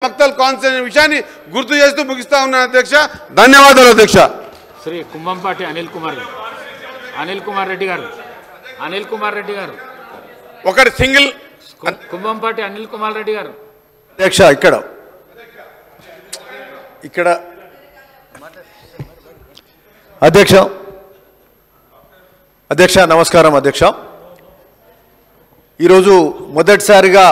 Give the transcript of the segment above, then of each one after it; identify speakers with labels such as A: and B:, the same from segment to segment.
A: Makthal constitution విషయాన్ని గుర్తు చేస్తూ ముగిస్తా ఉన్నాను అధ్యక్ష. ధన్యవాదాలు అధ్యక్ష.
B: శ్రీ కుంభంపాటి అనిల్ కుమార్ రెడ్డి గారు
A: ఒకటి సింగిల్
B: కుంభంపాటి అనిల్ కుమార్ రెడ్డి గారు
C: అధ్యక్ష ఇక్కడ అధ్యక్ష నమస్కారం అధ్యక్ష. ఈరోజు మొదటిసారిగా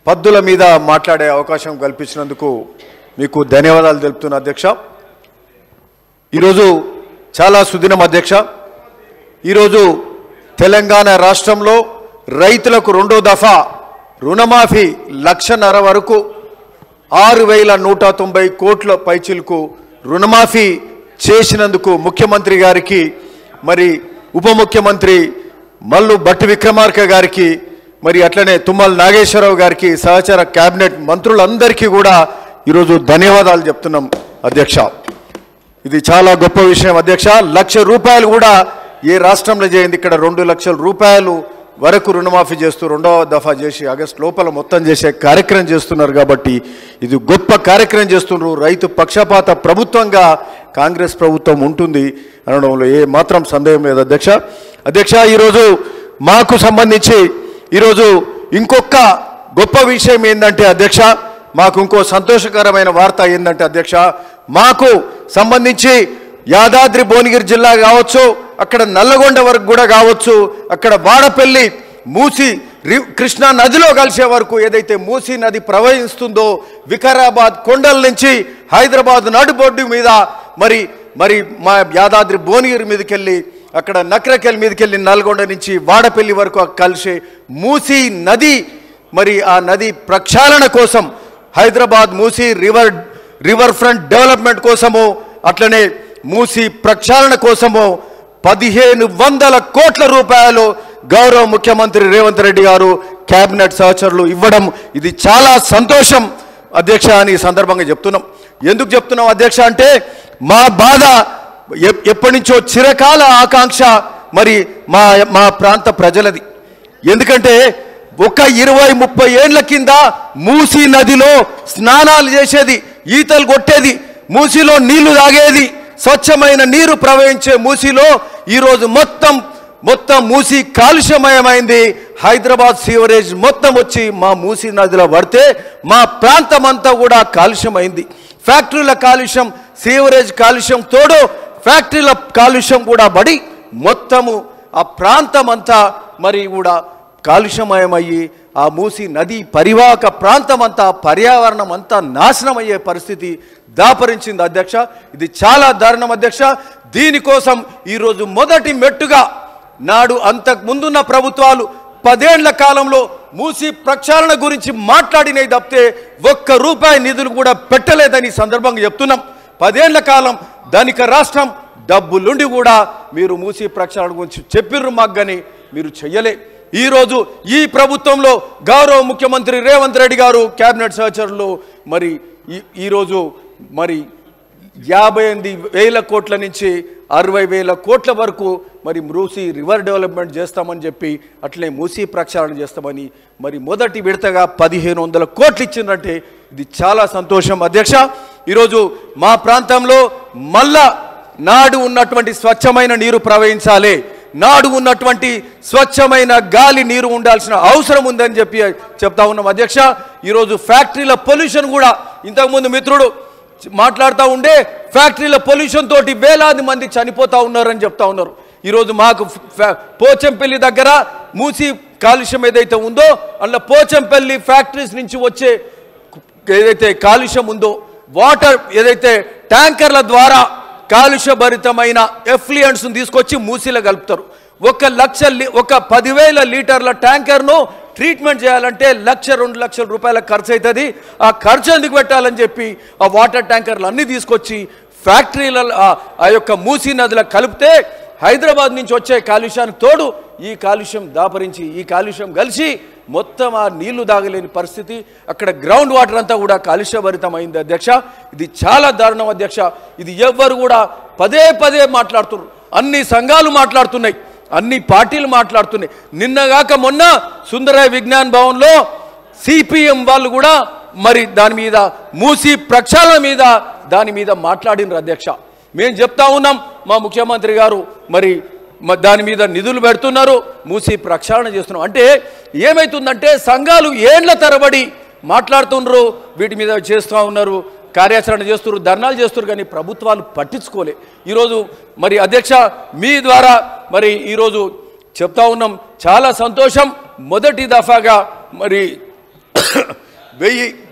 C: పద్దుల మీద మాట్లాడే అవకాశం కల్పించినందుకు మీకు ధన్యవాదాలు తెలుపుతున్నా అధ్యక్ష. ఈరోజు చాలా సుదినం అధ్యక్ష. ఈరోజు తెలంగాణ రాష్ట్రంలో రైతులకు రెండో దఫా రుణమాఫీ 1,50,000 వరకు 6,190 కోట్ల పైచిలకు రుణమాఫీ చేసినందుకు ముఖ్యమంత్రి గారికి, మరి ఉప ముఖ్యమంత్రి మల్లు భట్టి విక్రమార్క గారికి, మరి అట్లనే తుమ్మల నాగేశ్వరరావు గారికి, సహచర కేబినెట్ మంత్రులందరికీ కూడా ఈరోజు ధన్యవాదాలు చెప్తున్నాం అధ్యక్ష. ఇది చాలా గొప్ప విషయం అధ్యక్ష. 1,00,000 రూపాయలు కూడా ఏ రాష్ట్రంలో చేయింది. ఇక్కడ 2,00,000 రూపాయలు వరకు రుణమాఫీ చేస్తూ రెండవ దఫా చేసి ఆగస్టు లోపల మొత్తం చేసే కార్యక్రమం చేస్తున్నారు. కాబట్టి ఇది గొప్ప కార్యక్రమం చేస్తున్నారు. రైతు పక్షపాత ప్రభుత్వంగా కాంగ్రెస్ ప్రభుత్వం ఉంటుంది అనడంలో ఏ మాత్రం సందేహం లేదు అధ్యక్ష. ఈరోజు మాకు సంబంధించి ఈరోజు ఇంకొక గొప్ప విషయం ఏంటంటే అధ్యక్ష, మాకు ఇంకో సంతోషకరమైన వార్త ఏంటంటే అధ్యక్ష, మాకు సంబంధించి యాదాద్రి భువనగిరి జిల్లా కావచ్చు, అక్కడ నల్లగొండ వరకు కూడా కావచ్చు, అక్కడ వాడపల్లి మూసి కృష్ణా నదిలో కలిసే వరకు ఏదైతే మూసీ నది ప్రవహిస్తుందో వికారాబాద్ కొండల నుంచి హైదరాబాద్ నడుబొడ్డు మీద మరి మా యాదాద్రి భువనగిరి మీదకి వెళ్ళి అక్కడ నక్రకెల్ మీదకి వెళ్ళి నల్గొండ నుంచి వాడపల్లి వరకు కలిసే మూసీ నది, మరి ఆ నది ప్రక్షాళన కోసం Hyderabad Musi river front development కోసము, అట్లనే మూసీ ప్రక్షాళన కోసము 1,500 కోట్ల రూపాయలు గౌరవ ముఖ్యమంత్రి రేవంత్ రెడ్డి గారు కేబినెట్ సహచరులు ఇవ్వడం ఇది చాలా సంతోషం అధ్యక్ష అని సందర్భంగా చెప్తున్నాం. ఎందుకు చెప్తున్నాం అధ్యక్ష అంటే, మా బాధ ఎప్పటి నుంచో చిరకాల ఆకాంక్ష మరి మా ప్రాంత ప్రజలది. ఎందుకంటే ఒక 20-30 ఏళ్ల కింద మూసీ నదిలో స్నానాలు చేసేది, ఈతలు కొట్టేది, మూసీలో నీళ్లు తాగేది, స్వచ్ఛమైన నీరు ప్రవహించే మూసీలో ఈరోజు మొత్తం మూసీ కాలుష్యమయమైంది. హైదరాబాద్ సీవరేజ్ మొత్తం వచ్చి మా మూసీ నదిలో పడితే మా ప్రాంతం అంతా కూడా కాలుష్యమైంది. ఫ్యాక్టరీల కాలుష్యం, సీవరేజ్ కాలుష్యం తోడు ఫ్యాక్టరీల కాలుష్యం కూడా పడి మొత్తము ఆ ప్రాంతం అంతా మరి కూడా కాలుష్యమయమయ్యి ఆ మూసీ నది పరివాహక ప్రాంతం అంతా, పర్యావరణం అంతా నాశనం అయ్యే పరిస్థితి దాపరించింది అధ్యక్ష. ఇది చాలా దారుణం అధ్యక్ష. దీనికోసం ఈరోజు మొదటి మెట్టుగా నాడు అంతకు ముందున్న ప్రభుత్వాలు 10 ఏళ్ల కాలంలో మూసీ ప్రక్షాళన గురించి మాట్లాడినవి తప్పితే ₹1 నిధులు కూడా పెట్టలేదని సందర్భంగా చెప్తున్నాం. 10 ఏళ్ల కాలం ధనిక రాష్ట్రం డబ్బులుండి కూడా మీరు మూసీ ప్రక్షాళన గురించి చెప్పిర్రు మాకు, కానీ మీరు చెయ్యలే. ఈరోజు ఈ ప్రభుత్వంలో గౌరవ ముఖ్యమంత్రి రేవంత్ రెడ్డి గారు కేబినెట్ సహచరులు మరి ఈరోజు మరి 58,000 కోట్ల నుంచి 60,000 కోట్ల వరకు మరి మూసీ రివర్ డెవలప్మెంట్ చేస్తామని చెప్పి, అట్లే మూసీ ప్రక్షాళన చేస్తామని మరి మొదటి విడతగా 1,500 కోట్లు ఇచ్చిందంటే ఇది చాలా సంతోషం అధ్యక్ష. ఈరోజు మా ప్రాంతంలో మళ్ళా నాడు ఉన్నటువంటి స్వచ్ఛమైన నీరు ప్రవహించాలి, నాడు ఉన్నటువంటి స్వచ్ఛమైన గాలి నీరు ఉండాల్సిన అవసరం ఉందని చెప్పి చెప్తా ఉన్నాం అధ్యక్ష. ఈరోజు ఫ్యాక్టరీల పొల్యూషన్ కూడా ఇంతకుముందు మిత్రుడు మాట్లాడుతూ ఉండే, ఫ్యాక్టరీల పొల్యూషన్ తోటి వేలాది మంది చనిపోతూ ఉన్నారని చెప్తా ఉన్నారు. ఈరోజు మాకు పోచంపల్లి దగ్గర మూసీ కాలుష్యం ఏదైతే ఉందో, అందులో పోచంపల్లి ఫ్యాక్టరీస్ నుంచి వచ్చే ఏదైతే కాలుష్యం ఉందో, వాటర్ ఏదైతే ట్యాంకర్ల ద్వారా కాలుష్యభరితమైన ఎఫ్లుయెంట్స్ను తీసుకొచ్చి మూసీలో కలుపుతారు. 10,000 లీటర్ల ట్యాంకర్ను ట్రీట్మెంట్ చేయాలంటే 1,00,000-2 లక్షల రూపాయల ఖర్చు అవుతుంది. ఆ ఖర్చు ఎందుకు పెట్టాలని చెప్పి ఆ వాటర్ ట్యాంకర్లు అన్నీ తీసుకొచ్చి ఫ్యాక్టరీల ఆ యొక్క మూసీ నదిలో కలిపితే హైదరాబాద్ నుంచి వచ్చే కాలుష్యానికి తోడు ఈ కాలుష్యం దాపరించి, ఈ కాలుష్యం కలిసి మొత్తం ఆ నీళ్లు దాగలేని పరిస్థితి, అక్కడ గ్రౌండ్ వాటర్ అంతా కూడా కాలుష్యభరితమైంది అధ్యక్ష. ఇది చాలా దారుణం అధ్యక్ష. ఇది ఎవ్వరు కూడా పదే మాట్లాడుతున్నారు, అన్ని సంఘాలు మాట్లాడుతున్నాయి, అన్ని పార్టీలు మాట్లాడుతున్నాయి. నిన్నగాక మొన్న సుందరయ్య విజ్ఞాన్ భవన్లో సిపిఎం వాళ్ళు కూడా మరి దాని మీద మూసి ప్రక్షాళన మీద దాని మీద మాట్లాడినారు అధ్యక్ష. మేము చెప్తా ఉన్నాం, మా ముఖ్యమంత్రి గారు మరి దాని మీద నిధులు పెడుతున్నారు, మూసి ప్రక్షాళన చేస్తున్నాం. అంటే ఏమవుతుందంటే సంఘాలు ఏండ్ల తరబడి మాట్లాడుతున్నారు, వీటి మీద చేస్తూ ఉన్నారు, కార్యాచరణ చేస్తున్నారు, ధర్నాలు చేస్తున్నారు, కానీ ప్రభుత్వాలు పట్టించుకోలే. ఈరోజు మరి అధ్యక్ష మీ ద్వారా మరి ఈరోజు చెప్తా ఉన్నాం, చాలా సంతోషం. మొదటి దఫాగా మరి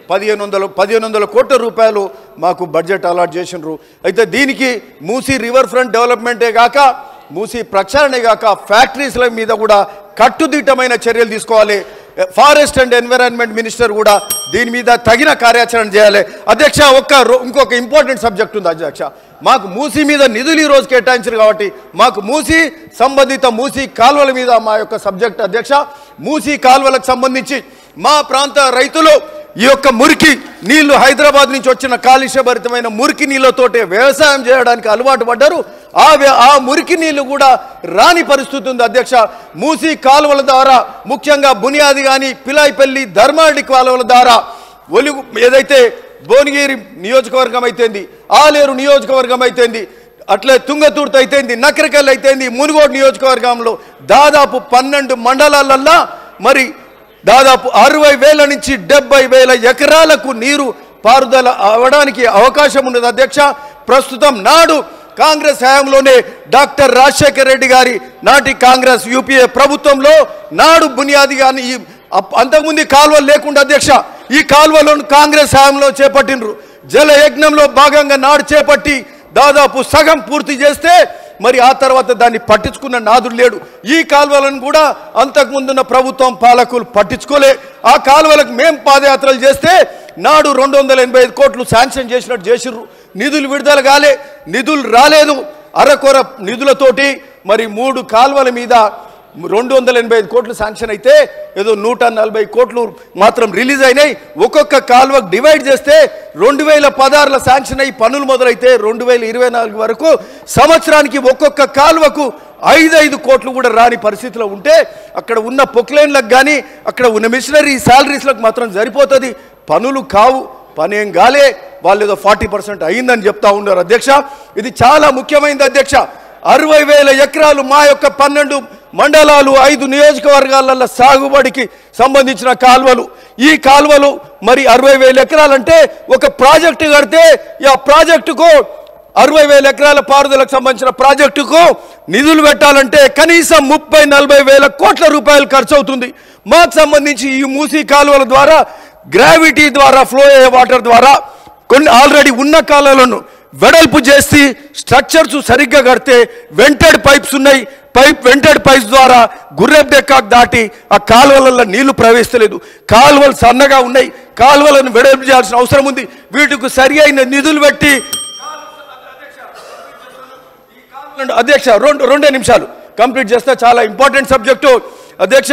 C: 1500 కోట్ల రూపాయలు మాకు బడ్జెట్ అలాట్ చేసినారు. అయితే దీనికి మూసీ రివర్ ఫ్రంట్ డెవలప్మెంటే కాక మూసీ ప్రక్షాళనే కాక ఫ్యాక్టరీస్ల మీద కూడా కట్టుదిట్టమైన చర్యలు తీసుకోవాలి. ఫారెస్ట్ అండ్ ఎన్విరాన్మెంట్ మినిస్టర్ కూడా దీని మీద తగిన కార్యాచరణ చేయాలి. అధ్యక్ష ఇంకొక ఇంపార్టెంట్ సబ్జెక్ట్ ఉంది అధ్యక్ష. మాకు మూసీ మీద నిధులు ఈ రోజు కేటాయించారు కాబట్టి మాకు మూసీ సంబంధిత మూసీ కాల్వల మీద మా యొక్క సబ్జెక్ట్ అధ్యక్ష. మూసీ కాల్వలకు సంబంధించి మా ప్రాంత రైతులు ఈ యొక్క మురికి నీళ్లు, హైదరాబాద్ నుంచి వచ్చిన కాలుష్యభరితమైన మురికి నీళ్లతోటే వ్యవసాయం చేయడానికి అలవాటు పడ్డారు. ఆ మురికి నీళ్లు కూడా రాని పరిస్థితి ఉంది అధ్యక్ష. మూసీ కాలువల ద్వారా ముఖ్యంగా బునియాది కానీ పిలాయిపల్లి ధర్మాడి కాలువల ద్వారా ఒలుగు ఏదైతే భువనగిరి నియోజకవర్గం అయితేంది, ఆలేరు నియోజకవర్గం అయితేంది, అట్లే తుంగతుర్తి అయితేంది, నకరికల్ అయితేంది, మునుగోడు నియోజకవర్గంలో దాదాపు 12 మండలాలల్లో మరి దాదాపు 60,000 నుంచి 70,000 ఎకరాలకు నీరు పారుదల అవడానికి అవకాశం ఉన్నది అధ్యక్ష. ప్రస్తుతం నాడు కాంగ్రెస్ హయాంలోనే డాక్టర్ రాజశేఖర రెడ్డి గారి నాటి కాంగ్రెస్ యూపీఏ ప్రభుత్వంలో నాడు బునియాది కానీ అంతకుముందు కాలువలు లేకుండా అధ్యక్ష ఈ కాలువలను కాంగ్రెస్ హయాంలో చేపట్టినరు. జల యజ్ఞంలో భాగంగా నాడు చేపట్టి దాదాపు సగం పూర్తి చేస్తే మరి ఆ తర్వాత దాన్ని పట్టించుకున్న నాదుడు లేడు. ఈ కాలువలను కూడా అంతకుముందున్న ప్రభుత్వం పాలకులు పట్టించుకోలే. ఆ కాలువలకు మేము పాదయాత్రలు చేస్తే నాడు 285 కోట్లు శాంక్షన్ చేసినట్టు చేసిర్రు. నిధులు విడుదల కాలే, నిధులు రాలేదు. అరకొర నిధులతోటి మరి 3 కాలువల మీద 285 కోట్లు శాంక్షన్ అయితే ఏదో 140 కోట్లు మాత్రం రిలీజ్ అయినాయి. ఒక్కొక్క కాలువకు డివైడ్ చేస్తే 2016లో శాంక్షన్ అయ్యి పనులు మొదలైతే 2024 వరకు సంవత్సరానికి ఒక్కొక్క కాలువకు 5 కోట్లు కూడా రాని పరిస్థితిలో ఉంటే అక్కడ ఉన్న పొక్లైన్లకు కానీ అక్కడ ఉన్న మిషనరీ శాలరీస్లకు మాత్రం సరిపోతుంది. పనులు కావు, పనేం కాలే. వాళ్ళు ఏదో 40% అయిందని చెప్తా ఉన్నారు అధ్యక్ష. ఇది చాలా ముఖ్యమైనది అధ్యక్ష. 60,000 ఎకరాలు మా యొక్క 12 మండలాలు 5 నియోజకవర్గాలలో సాగుబడికి సంబంధించిన కాలువలు. ఈ కాలువలు మరి 60,000 ఎకరాలంటే ఒక ప్రాజెక్టు కడితే ఆ ప్రాజెక్టుకు 60,000 ఎకరాల పారుదలకు సంబంధించిన ప్రాజెక్టుకు నిధులు పెట్టాలంటే కనీసం 30-40 వేల కోట్ల రూపాయలు ఖర్చు అవుతుంది. మాకు సంబంధించి ఈ మూసీ కాలువల ద్వారా గ్రావిటీ ద్వారా ఫ్లో అయ్యే వాటర్ ద్వారా కొన్ని ఆల్రెడీ ఉన్న కాలువలను వెడల్పు చేసి స్ట్రక్చర్స్ సరిగ్గా కడితే వెంటెడ్ పైప్స్ ఉన్నాయి. వెంటెడ్ పైప్స్ ద్వారా గుర్రెం డెక్కాకు దాటి ఆ కాలువలలో నీళ్లు ప్రవేశించలేదు. కాలువలు సన్నగా ఉన్నాయి, కాలువలను వెడల్పు చేయాల్సిన అవసరం ఉంది. వీటికి సరి అయిన నిధులు పెట్టి అధ్యక్ష 2 నిమిషాలు కంప్లీట్ చేస్తే చాలా ఇంపార్టెంట్ సబ్జెక్టు అధ్యక్ష.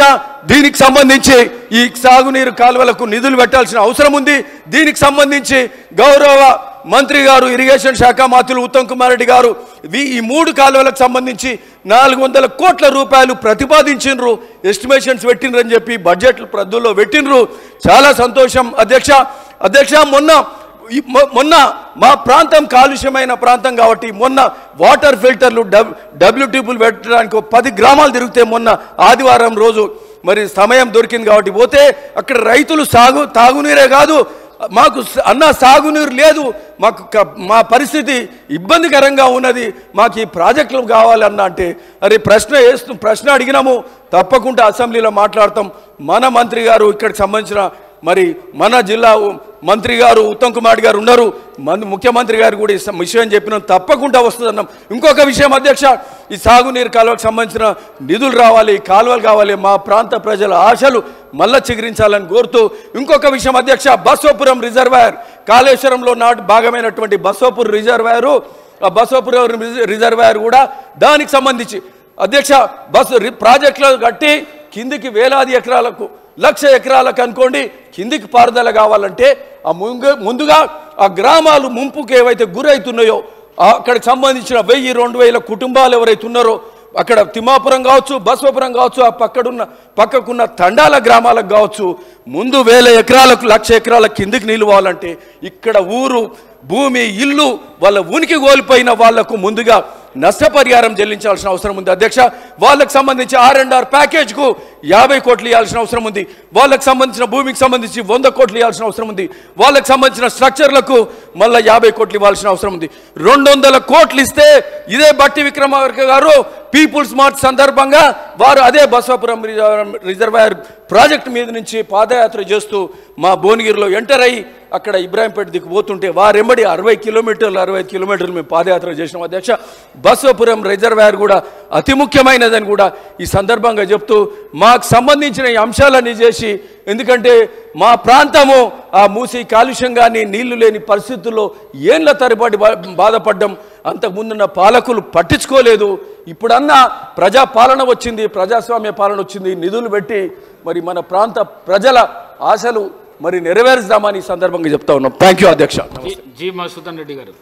C: దీనికి సంబంధించి ఈ సాగునీరు కాలువలకు నిధులు పెట్టాల్సిన అవసరం ఉంది. దీనికి సంబంధించి గౌరవ మంత్రి గారు ఇరిగేషన్ శాఖ మంత్రులు ఉత్తమ్ కుమార్ రెడ్డి గారు ఈ 3 కాలువలకు సంబంధించి 400 కోట్ల రూపాయలు ప్రతిపాదించినరు, ఎస్టిమేషన్స్ పెట్టినరని చెప్పి బడ్జెట్లు ప్రద్దుల్లో పెట్టినరు. చాలా సంతోషం అధ్యక్ష. మొన్న మా ప్రాంతం కాలుష్యమైన ప్రాంతం కాబట్టి మొన్న వాటర్ ఫిల్టర్లు డబ్ల్యూటీపీలు పెట్టడానికి 10 గ్రామాలు తిరిగితే మొన్న ఆదివారం రోజు మరి సమయం దొరికింది కాబట్టి పోతే అక్కడ రైతులు తాగునీరే కాదు, మాకు సాగునీరు లేదు, మా పరిస్థితి ఇబ్బందికరంగా ఉన్నది, మాకు ఈ ప్రాజెక్టులు కావాలన్నా అంటే అరే ప్రశ్న అడిగినాము, తప్పకుండా అసెంబ్లీలో మాట్లాడతాం. మన మంత్రి గారు ఇక్కడికి సంబంధించిన మరి మన జిల్లా మంత్రి గారు ఉత్తమ్ కుమార్ గారు ఉన్నారు, ముఖ్యమంత్రి గారు కూడా ఈ విషయం చెప్పినాం, తప్పకుండా వస్తుందన్నాం. ఇంకొక విషయం అధ్యక్ష, ఈ సాగునీరు కాలువకు సంబంధించిన నిధులు రావాలి, కాలువలు కావాలి, మా ప్రాంత ప్రజల ఆశలు మళ్ళా చిగురించాలని కోరుతూ ఇంకొక విషయం అధ్యక్ష, బసవపురం రిజర్వాయర్ కాళేశ్వరంలో భాగమైనటువంటి బసవపురం రిజర్వాయర్ కూడా దానికి సంబంధించి అధ్యక్ష ప్రాజెక్టులు కట్టి కిందికి వేలాది ఎకరాలకు 1,00,000 ఎకరాలకు అనుకోండి కిందికి పారుదల కావాలంటే ముందుగా ఆ గ్రామాలు ముంపుకు ఏవైతే గురవుతున్నాయో అక్కడికి సంబంధించిన 1000-2000 కుటుంబాలు ఎవరైతే ఉన్నారో
D: అక్కడ తిమ్మాపురం కావచ్చు, బసవపురం కావచ్చు, ఆ పక్కకున్న తండాల గ్రామాలకు కావచ్చు, ముందు 1000 ఎకరాలకు 1,00,000 ఎకరాల కిందికి నిలవాలంటే ఇక్కడ ఊరు, భూమి, ఇల్లు వాళ్ళ ఉనికి కోల్పోయిన వాళ్లకు ముందుగా నష్టపరిహారం చెల్లించాల్సిన అవసరం ఉంది అధ్యక్ష. వాళ్ళకు సంబంధించి R&R ప్యాకేజ్కు 50 కోట్లు ఇవ్వాల్సిన అవసరం ఉంది. వాళ్ళకు సంబంధించిన భూమికి సంబంధించి 100 కోట్లు ఇవ్వాల్సిన అవసరం ఉంది. వాళ్ళకు సంబంధించిన స్ట్రక్చర్లకు మళ్ళీ 50 కోట్లు ఇవ్వాల్సిన అవసరం ఉంది. 200 కోట్లు ఇస్తే ఇదే బట్టి విక్రమార్క గారు పీపుల్స్ మార్చ్ సందర్భంగా వారు అదే బసవాపురం రిజర్వాయర్ ప్రాజెక్టు మీద నుంచి పాదయాత్ర చేస్తూ మా భువనగిరిలో ఎంటర్ అయ్యి అక్కడ ఇబ్రాహీంపేట దిక్కు పోతుంటే వారెంబడి 60 కిలోమీటర్లు 65 కిలోమీటర్లు మేము పాదయాత్ర చేసినాం అధ్యక్ష. బసవాపురం రిజర్వాయర్ కూడా అతి ముఖ్యమైనదని కూడా ఈ సందర్భంగా చెప్తూ మాకు సంబంధించిన ఈ అంశాలన్నీ చేసి, ఎందుకంటే మా ప్రాంతము ఆ మూసి కాలుష్యం కానీ నీళ్లు లేని పరిస్థితుల్లో ఏళ్ల తరబడి బాధపడ్డం. అంతకుముందున్న పాలకులు పట్టించుకోలేదు. ఇప్పుడన్నా ప్రజా పాలన వచ్చింది, ప్రజాస్వామ్య పాలన వచ్చింది, నిధులు పెట్టి మరి మన ప్రాంత ప్రజల ఆశలు మరి నెరవేర్చుదామని ఈ సందర్భంగా చెప్తా ఉన్నాం. థ్యాంక్ యూ అధ్యక్ష.
B: జి మధుసూదన్ రెడ్డి గారు.